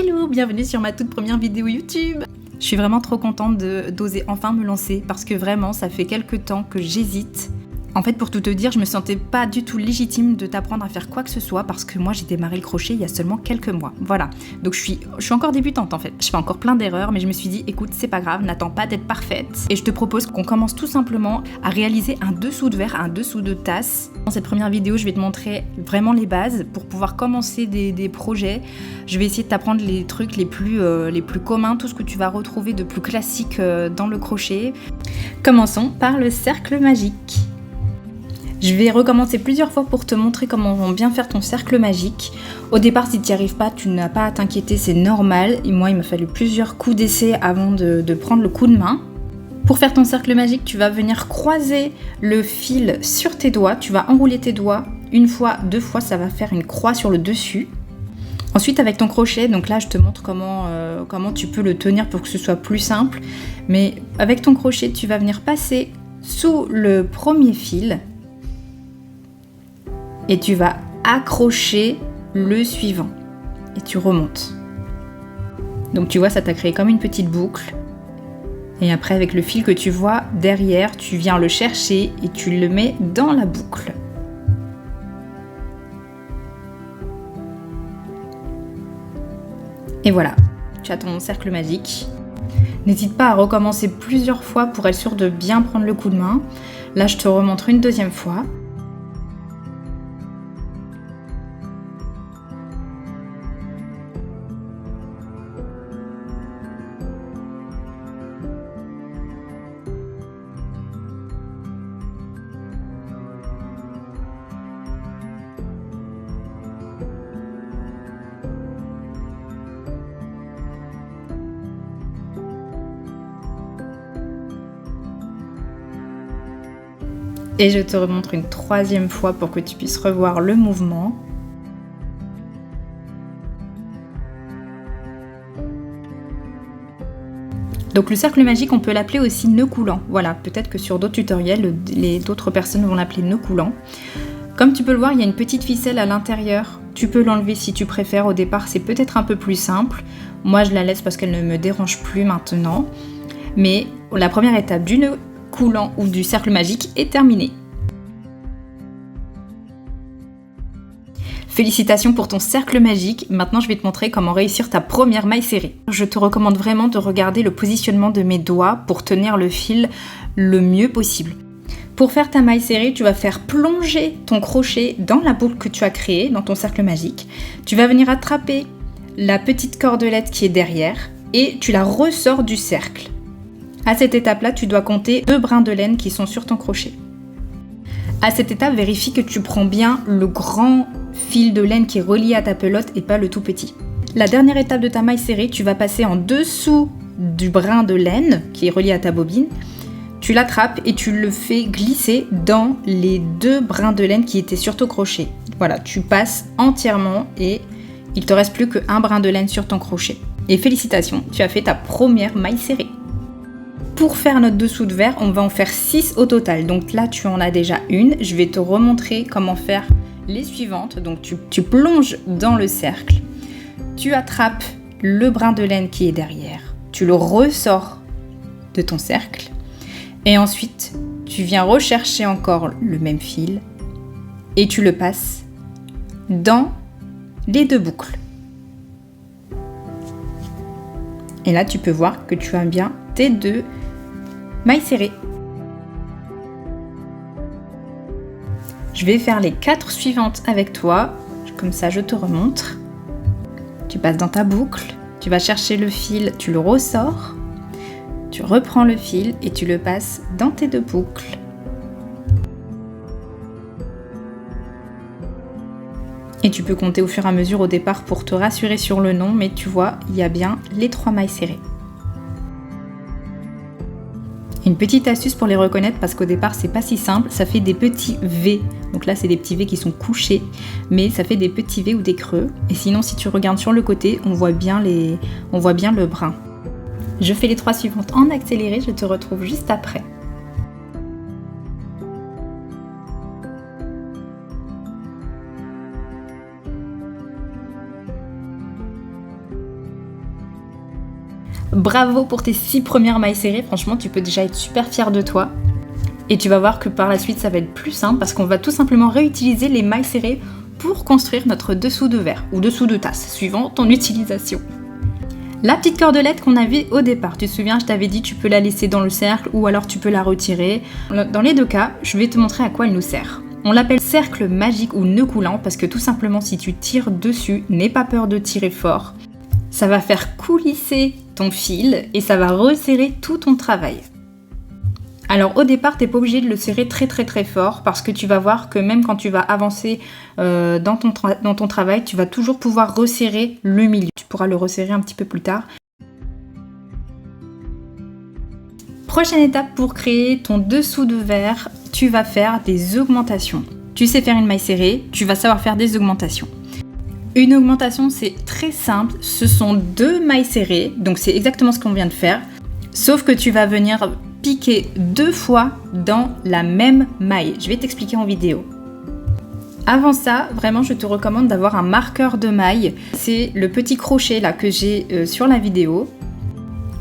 Hello, bienvenue sur ma toute première vidéo YouTube. Je suis vraiment trop contente d'oser enfin me lancer parce que vraiment ça fait quelques temps que j'hésite. En fait, pour tout te dire, je me sentais pas du tout légitime de t'apprendre à faire quoi que ce soit parce que moi j'ai démarré le crochet il y a seulement quelques mois. Voilà, donc je suis encore débutante en fait. Je fais encore plein d'erreurs, mais je me suis dit, écoute, c'est pas grave, n'attends pas d'être parfaite. Et je te propose qu'on commence tout simplement à réaliser un dessous de verre, un dessous de tasse. Dans cette première vidéo, je vais te montrer vraiment les bases pour pouvoir commencer des projets. Je vais essayer de t'apprendre les trucs les plus communs, tout ce que tu vas retrouver de plus classique dans le crochet. Commençons par le cercle magique. Je vais recommencer plusieurs fois pour te montrer comment bien faire ton cercle magique. Au départ, si tu n'y arrives pas, tu n'as pas à t'inquiéter, c'est normal. Et moi, il m'a fallu plusieurs coups d'essai avant de prendre le coup de main. Pour faire ton cercle magique, tu vas venir croiser le fil sur tes doigts. Tu vas enrouler tes doigts une fois, deux fois, ça va faire une croix sur le dessus. Ensuite, avec ton crochet, donc là, je te montre comment tu peux le tenir pour que ce soit plus simple. Mais avec ton crochet, tu vas venir passer sous le premier fil. Et tu vas accrocher le suivant. Et tu remontes. Donc tu vois, ça t'a créé comme une petite boucle. Et après, avec le fil que tu vois derrière, tu viens le chercher et tu le mets dans la boucle. Et voilà, tu as ton cercle magique. N'hésite pas à recommencer plusieurs fois pour être sûr de bien prendre le coup de main. Là, je te remontre une deuxième fois. Et je te remontre une troisième fois pour que tu puisses revoir le mouvement. Donc le cercle magique, on peut l'appeler aussi nœud coulant. Voilà, peut-être que sur d'autres tutoriels, d'autres personnes vont l'appeler nœud coulant. Comme tu peux le voir, il y a une petite ficelle à l'intérieur. Tu peux l'enlever si tu préfères. Au départ, c'est peut-être un peu plus simple. Moi, je la laisse parce qu'elle ne me dérange plus maintenant. Mais la première étape du nœud coulant ou du cercle magique est terminé. Félicitations pour ton cercle magique. Maintenant, je vais te montrer comment réussir ta première maille serrée. Je te recommande vraiment de regarder le positionnement de mes doigts pour tenir le fil le mieux possible. Pour faire ta maille serrée, tu vas faire plonger ton crochet dans la boucle que tu as créée, dans ton cercle magique. Tu vas venir attraper la petite cordelette qui est derrière et tu la ressors du cercle. À cette étape-là, tu dois compter 2 brins de laine qui sont sur ton crochet. À cette étape, vérifie que tu prends bien le grand fil de laine qui est relié à ta pelote et pas le tout petit. La dernière étape de ta maille serrée, tu vas passer en dessous du brin de laine qui est relié à ta bobine. Tu l'attrapes et tu le fais glisser dans les 2 brins de laine qui étaient sur ton crochet. Voilà, tu passes entièrement et il te reste plus qu'un brin de laine sur ton crochet. Et félicitations, tu as fait ta première maille serrée. Pour faire notre dessous de verre, on va en faire 6 au total. Donc là, tu en as déjà une. Je vais te remontrer comment faire les suivantes. Donc tu plonges dans le cercle. Tu attrapes le brin de laine qui est derrière. Tu le ressors de ton cercle. Et ensuite, tu viens rechercher encore le même fil. Et tu le passes dans les 2 boucles. Et là, tu peux voir que tu as bien tes 2 mailles serrées. Je vais faire les 4 suivantes avec toi, comme ça je te remontre. Tu passes dans ta boucle, tu vas chercher le fil, tu le ressors, tu reprends le fil et tu le passes dans tes 2 boucles. Et tu peux compter au fur et à mesure au départ pour te rassurer sur le nom, mais tu vois, il y a bien les 3 mailles serrées. Une petite astuce pour les reconnaître parce qu'au départ c'est pas si simple, ça fait des petits V. Donc là c'est des petits V qui sont couchés, mais ça fait des petits V ou des creux. Et sinon si tu regardes sur le côté, on voit bien le brin. Je fais les 3 suivantes en accéléré, je te retrouve juste après. Bravo pour tes 6 premières mailles serrées, franchement tu peux déjà être super fière de toi. Et tu vas voir que par la suite ça va être plus simple parce qu'on va tout simplement réutiliser les mailles serrées pour construire notre dessous de verre ou dessous de tasse, suivant ton utilisation. La petite cordelette qu'on avait au départ, tu te souviens, je t'avais dit tu peux la laisser dans le cercle ou alors tu peux la retirer. Dans les deux cas, je vais te montrer à quoi elle nous sert. On l'appelle cercle magique ou nœud coulant parce que tout simplement si tu tires dessus, n'aie pas peur de tirer fort. Ça va faire coulisser ton fil et ça va resserrer tout ton travail. Alors au départ, tu n'es pas obligé de le serrer très fort parce que tu vas voir que même quand tu vas avancer dans ton travail, tu vas toujours pouvoir resserrer le milieu. Tu pourras le resserrer un petit peu plus tard. Prochaine étape pour créer ton dessous de verre, tu vas faire des augmentations. Tu sais faire une maille serrée, tu vas savoir faire des augmentations. Une augmentation, c'est très simple, ce sont 2 mailles serrées, donc c'est exactement ce qu'on vient de faire, sauf que tu vas venir piquer 2 fois dans la même maille. Je vais t'expliquer en vidéo. Avant ça, vraiment, je te recommande d'avoir un marqueur de maille. C'est le petit crochet là que j'ai sur la vidéo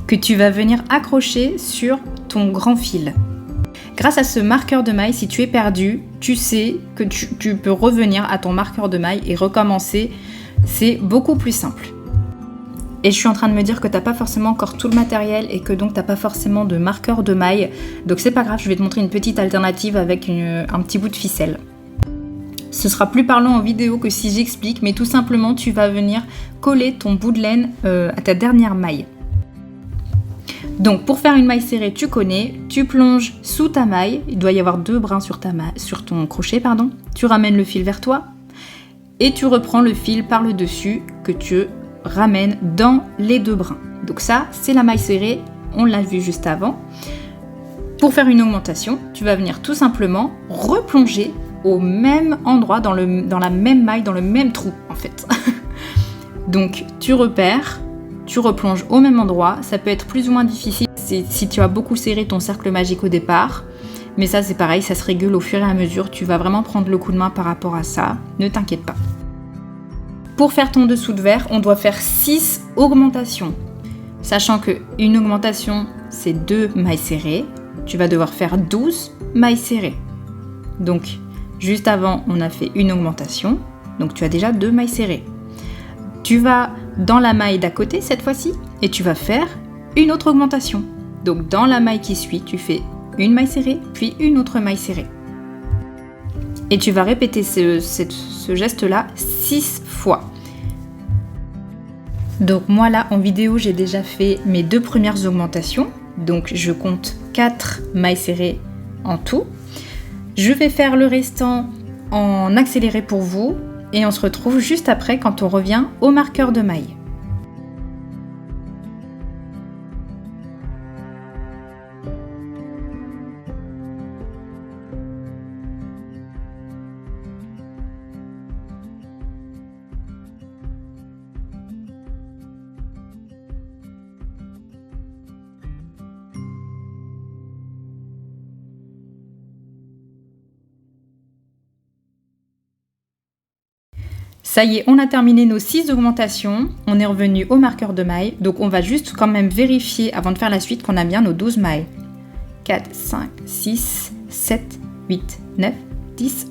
que tu vas venir accrocher sur ton grand fil. Grâce à ce marqueur de maille, si tu es perdu, tu sais que tu peux revenir à ton marqueur de maille et recommencer. C'est beaucoup plus simple. Et je suis en train de me dire que t'as pas forcément encore tout le matériel et que donc t'as pas forcément de marqueur de maille. Donc c'est pas grave, je vais te montrer une petite alternative avec un petit bout de ficelle. Ce sera plus parlant en vidéo que si j'explique, mais tout simplement tu vas venir coller ton bout de laine à ta dernière maille. Donc pour faire une maille serrée, tu connais, tu plonges sous ta maille, il doit y avoir 2 brins sur ton crochet, pardon. Tu ramènes le fil vers toi et tu reprends le fil par le dessus que tu ramène dans les 2 brins. Donc ça, c'est la maille serrée, on l'a vu juste avant. Pour faire une augmentation, tu vas venir tout simplement replonger au même endroit, dans la même maille, dans le même trou en fait. Donc tu repères, tu replonges au même endroit, ça peut être plus ou moins difficile si tu as beaucoup serré ton cercle magique au départ, mais ça c'est pareil, ça se régule au fur et à mesure, tu vas vraiment prendre le coup de main par rapport à ça, ne t'inquiète pas. Pour faire ton dessous de verre, on doit faire 6 augmentations. Sachant qu'une augmentation, c'est 2 mailles serrées. Tu vas devoir faire 12 mailles serrées. Donc, juste avant, on a fait une augmentation. Donc, tu as déjà 2 mailles serrées. Tu vas dans la maille d'à côté, cette fois-ci, et tu vas faire une autre augmentation. Donc, dans la maille qui suit, tu fais une maille serrée, puis une autre maille serrée. Et tu vas répéter ce geste-là 6 fois. Donc moi là en vidéo j'ai déjà fait mes 2 premières augmentations. Donc je compte 4 mailles serrées en tout. Je vais faire le restant en accéléré pour vous. Et on se retrouve juste après quand on revient au marqueur de maille. Ça y est, on a terminé nos 6 augmentations, on est revenu au marqueur de maille, donc on va juste quand même vérifier avant de faire la suite qu'on a bien nos 12 mailles. 4, 5, 6, 7, 8, 9, 10,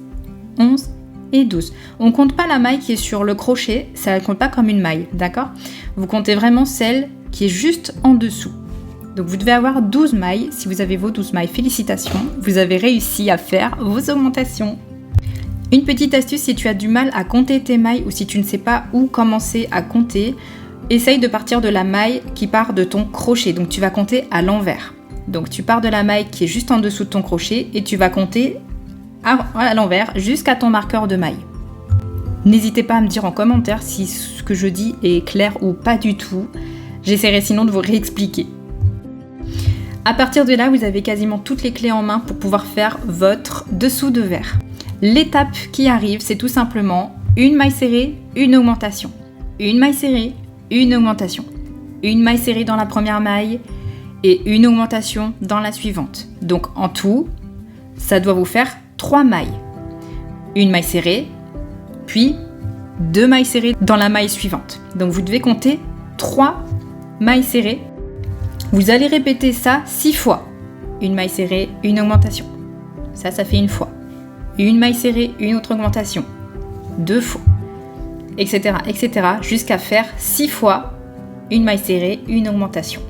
11 et 12. On compte pas la maille qui est sur le crochet, ça ne compte pas comme une maille, d'accord? Vous comptez vraiment celle qui est juste en dessous. Donc vous devez avoir 12 mailles, si vous avez vos 12 mailles, félicitations, vous avez réussi à faire vos augmentations. Une petite astuce, si tu as du mal à compter tes mailles ou si tu ne sais pas où commencer à compter, essaye de partir de la maille qui part de ton crochet. Donc tu vas compter à l'envers. Donc tu pars de la maille qui est juste en dessous de ton crochet et tu vas compter à l'envers jusqu'à ton marqueur de maille. N'hésitez pas à me dire en commentaire si ce que je dis est clair ou pas du tout. J'essaierai sinon de vous réexpliquer. À partir de là, vous avez quasiment toutes les clés en main pour pouvoir faire votre dessous de verre. L'étape qui arrive, c'est tout simplement une maille serrée, une augmentation. Une maille serrée, une augmentation. Une maille serrée dans la première maille et une augmentation dans la suivante. Donc en tout, ça doit vous faire 3 mailles. Une maille serrée, puis 2 mailles serrées dans la maille suivante. Donc vous devez compter 3 mailles serrées Vous allez répéter ça 6 fois. Une maille serrée, une augmentation. Ça fait une fois. Une maille serrée, une autre augmentation. 2 fois. Etc. jusqu'à faire 6 fois une maille serrée, une augmentation.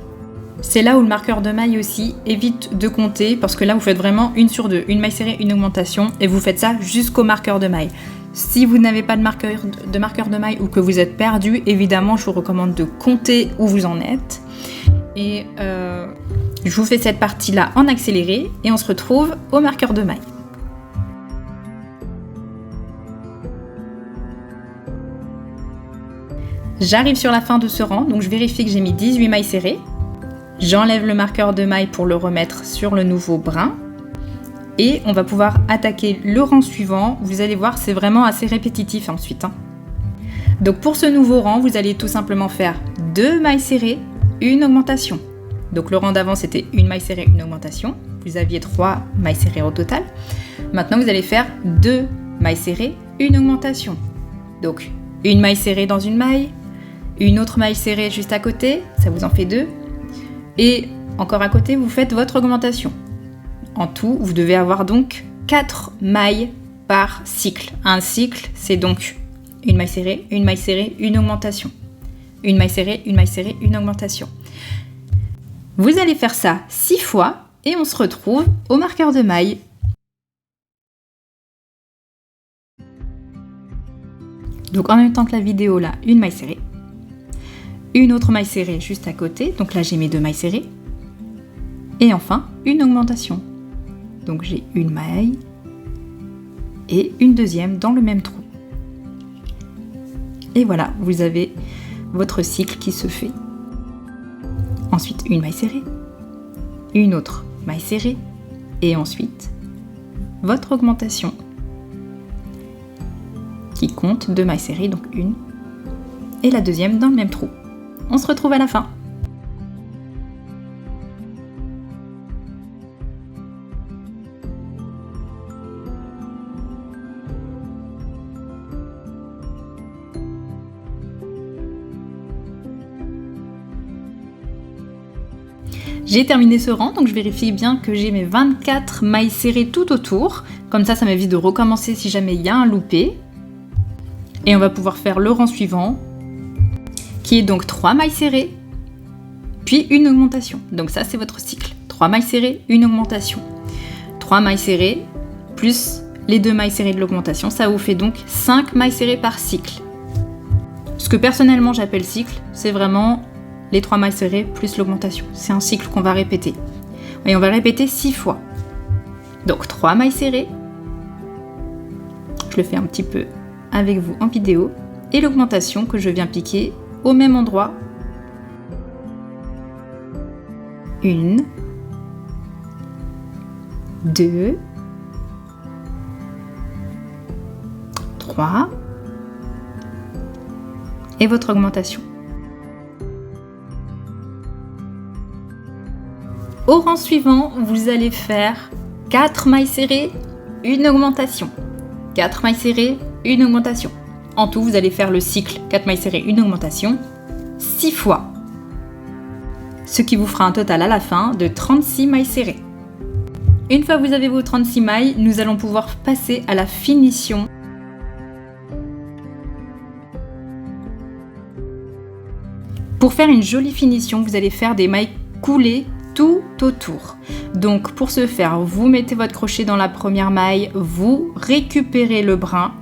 C'est là où le marqueur de maille aussi évite de compter parce que là vous faites vraiment 1 sur 2, une maille serrée, une augmentation et vous faites ça jusqu'au marqueur de maille. Si vous n'avez pas de marqueur de maille ou que vous êtes perdu, évidemment je vous recommande de compter où vous en êtes. Et je vous fais cette partie-là en accéléré et on se retrouve au marqueur de maille. J'arrive sur la fin de ce rang, donc je vérifie que j'ai mis 18 mailles serrées. J'enlève le marqueur de maille pour le remettre sur le nouveau brin. Et on va pouvoir attaquer le rang suivant. Vous allez voir, c'est vraiment assez répétitif ensuite. Donc pour ce nouveau rang, vous allez tout simplement faire 2 mailles serrées, une augmentation. Donc le rang d'avant, c'était une maille serrée, une augmentation. Vous aviez 3 mailles serrées au total. Maintenant, vous allez faire 2 mailles serrées, une augmentation. Donc une maille serrée dans une maille, une autre maille serrée juste à côté, ça vous en fait 2. Et encore à côté, vous faites votre augmentation. En tout, vous devez avoir donc 4 mailles par cycle. Un cycle, c'est donc une maille serrée, une augmentation. Une maille serrée, une augmentation. Vous allez faire ça 6 fois et on se retrouve au marqueur de maille. Donc en même temps que la vidéo là, une maille serrée. Une autre maille serrée juste à côté, donc là j'ai mes 2 mailles serrées. Et enfin, une augmentation. Donc j'ai une maille et une deuxième dans le même trou. Et voilà, vous avez votre cycle qui se fait. Ensuite, une maille serrée, une autre maille serrée, et ensuite, votre augmentation qui compte 2 mailles serrées, donc une, et la deuxième dans le même trou. On se retrouve à la fin. J'ai terminé ce rang, donc je vérifie bien que j'ai mes 24 mailles serrées tout autour. Comme ça m'évite de recommencer si jamais il y a un loupé. Et on va pouvoir faire le rang suivant, qui est donc 3 mailles serrées, puis une augmentation. Donc ça, c'est votre cycle. 3 mailles serrées, une augmentation. 3 mailles serrées, plus les 2 mailles serrées de l'augmentation. Ça vous fait donc 5 mailles serrées par cycle. Ce que personnellement j'appelle cycle, c'est vraiment les 3 mailles serrées plus l'augmentation. C'est un cycle qu'on va répéter. Et on va le répéter 6 fois. Donc 3 mailles serrées. Je le fais un petit peu avec vous en vidéo. Et l'augmentation que je viens piquer au même endroit. 1, 2, 3. Et votre augmentation. Au rang suivant, vous allez faire 4 mailles serrées, une augmentation. 4 mailles serrées, une augmentation. En tout, vous allez faire le cycle 4 mailles serrées, une augmentation, 6 fois. Ce qui vous fera un total à la fin de 36 mailles serrées. Une fois que vous avez vos 36 mailles, nous allons pouvoir passer à la finition. Pour faire une jolie finition, vous allez faire des mailles coulées tout autour. Donc pour ce faire, vous mettez votre crochet dans la première maille, vous récupérez le brin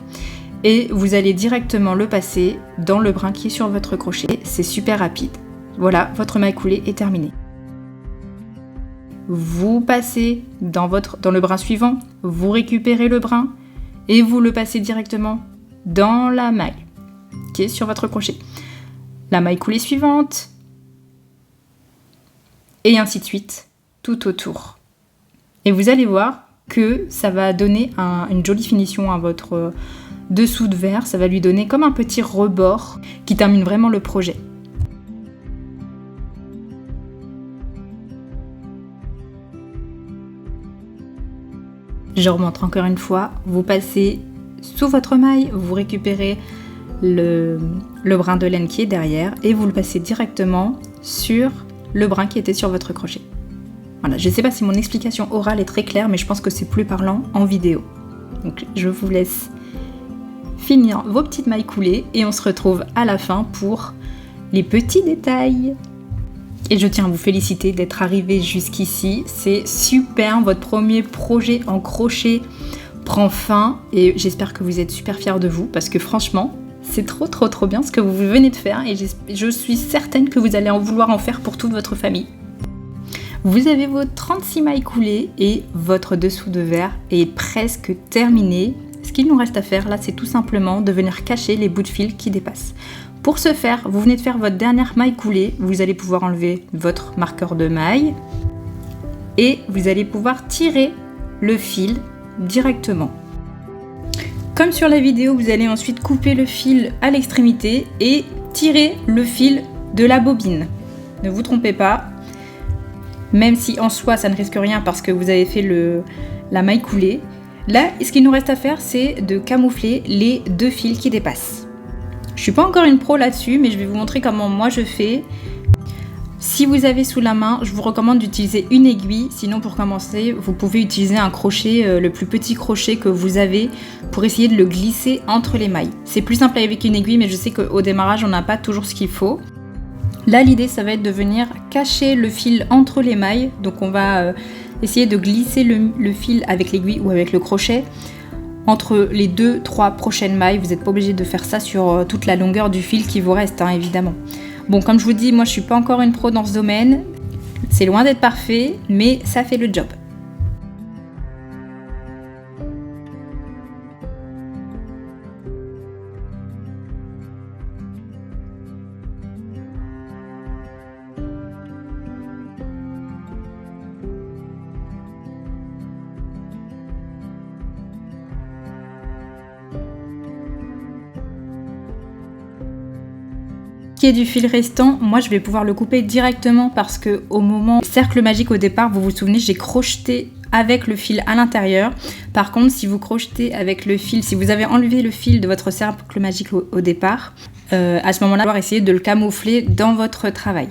et vous allez directement le passer dans le brin qui est sur votre crochet. C'est super rapide. Voilà, votre maille coulée est terminée. Vous passez dans le brin suivant, vous récupérez le brin et vous le passez directement dans la maille qui est sur votre crochet. La maille coulée suivante, et ainsi de suite, tout autour. Et vous allez voir que ça va donner une jolie finition à votre dessous de verre, ça va lui donner comme un petit rebord qui termine vraiment le projet. Je remontre encore une fois, vous passez sous votre maille, vous récupérez le brin de laine qui est derrière et vous le passez directement sur le brin qui était sur votre crochet. Voilà, je ne sais pas si mon explication orale est très claire, mais je pense que c'est plus parlant en vidéo. Donc je vous laisse finir vos petites mailles coulées et on se retrouve à la fin pour les petits détails. Et je tiens à vous féliciter d'être arrivé jusqu'ici, c'est super, votre premier projet en crochet prend fin et j'espère que vous êtes super fiers de vous parce que franchement, c'est trop bien ce que vous venez de faire et je suis certaine que vous allez en vouloir en faire pour toute votre famille. Vous avez vos 36 mailles coulées et votre dessous de verre est presque terminé. Ce qu'il nous reste à faire là, c'est tout simplement de venir cacher les bouts de fil qui dépassent. Pour ce faire, vous venez de faire votre dernière maille coulée, vous allez pouvoir enlever votre marqueur de maille et vous allez pouvoir tirer le fil directement. Comme sur la vidéo, vous allez ensuite couper le fil à l'extrémité et tirer le fil de la bobine. Ne vous trompez pas, même si en soi ça ne risque rien parce que vous avez fait la maille coulée. Là, ce qu'il nous reste à faire, c'est de camoufler les deux fils qui dépassent. Je suis pas encore une pro là-dessus, mais je vais vous montrer comment moi je fais. Si vous avez sous la main, je vous recommande d'utiliser une aiguille. Sinon, pour commencer, vous pouvez utiliser un crochet, le plus petit crochet que vous avez, pour essayer de le glisser entre les mailles. C'est plus simple avec une aiguille, mais je sais qu'au démarrage, on n'a pas toujours ce qu'il faut. Là, l'idée, ça va être de venir cacher le fil entre les mailles. Donc, on va essayer de glisser le fil avec l'aiguille ou avec le crochet entre les 2-3 prochaines mailles. Vous n'êtes pas obligé de faire ça sur toute la longueur du fil qui vous reste, hein, évidemment. Bon, comme je vous dis, moi je suis pas encore une pro dans ce domaine. C'est loin d'être parfait, mais ça fait le job. Qui est du fil restant, moi je vais pouvoir le couper directement parce que au moment du cercle magique au départ, vous vous souvenez, j'ai crocheté avec le fil à l'intérieur. Par contre, si vous crochetez avec le fil, si vous avez enlevé le fil de votre cercle magique au départ, à ce moment-là, vous allez essayer de le camoufler dans votre travail.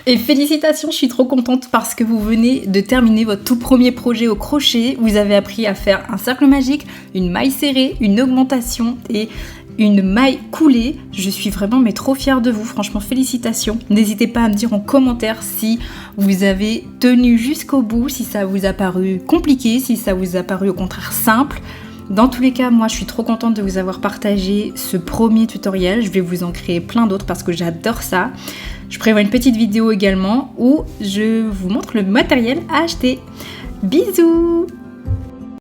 Et félicitations, je suis trop contente parce que vous venez de terminer votre tout premier projet au crochet. Vous avez appris à faire un cercle magique, une maille serrée, une augmentation et une maille coulée. Je suis vraiment trop fière de vous, franchement félicitations. N'hésitez pas à me dire en commentaire si vous avez tenu jusqu'au bout, si ça vous a paru compliqué, si ça vous a paru au contraire simple. Dans tous les cas, moi je suis trop contente de vous avoir partagé ce premier tutoriel. Je vais vous en créer plein d'autres parce que j'adore ça. Je prévois une petite vidéo également où je vous montre le matériel à acheter. Bisous!